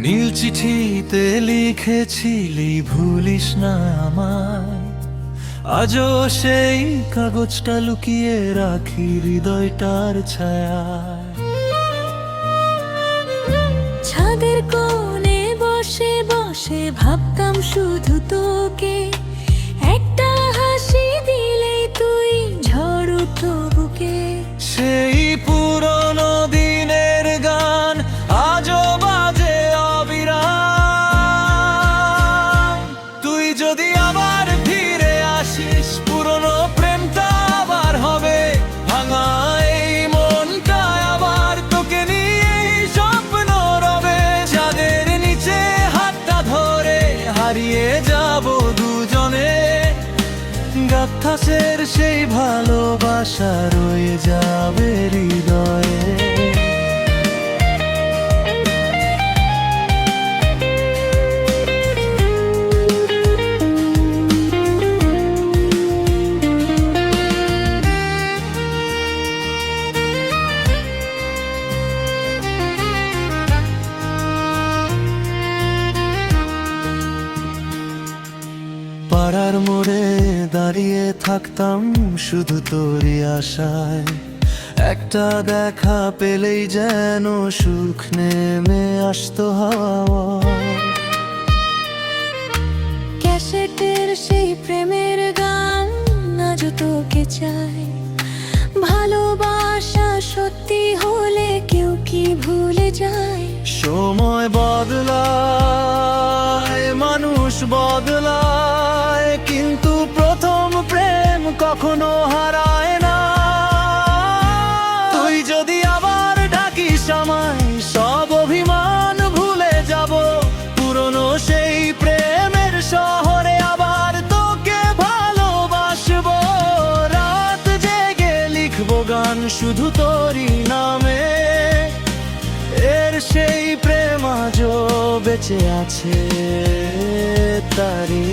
নীল চিঠিতে লিখেছিলি ভুলিস না আমায়, আজও সেই কাগজটা লুকিয়ে রাখি হৃদয়টার ছায়ায়। ছাদের কোণে বসে বসে ভাবতাম শুধু তোকে, একটা হাসি দিলেই তুই ঝড় উঠতো বুকে। সেই পুরনো দিনের গান আজও বাজে অবিরাম। তুই যদি আবার ফিরে আসিস, পুরনো প্রেমটা আবার হবে ভাঙা, এই মনটা আবার তোকে নিয়েই স্বপ্ন রবে। চাঁদের নিচে হাতটা ধরে হারিয়ে যাব দুজনে, গাথাসের সেই ভালোবাসা রয়ে যাবে হৃদয়ে। পাড়ার মোড়ে দাঁড়িয়ে থাকতাম শুধু তোরই আশায়, একটা দেখা পেলেই যেন সুখ নেমে আসতো হাওয়ায়। ক্যাসেটের সেই প্রেমের গান আজও তোকে চাই, ভালোবাসা সত্যি হলে কেউ কি ভুলে যায়? সময় বদলায়, মানুষ বদলায়, কিন্তু প্রথম প্রেম কখনো হারায় না। তুই যদি আবার ডাকিস আমায়, সব অভিমান ভুলে যাব, পুরনো সেই প্রেমের শহরে আবার তোকে ভালোবাসবো। রাত জেগে লিখবো গান শুধু তোরই নামে, এর সেই প্রেম আজও বেঁচে আছে তারি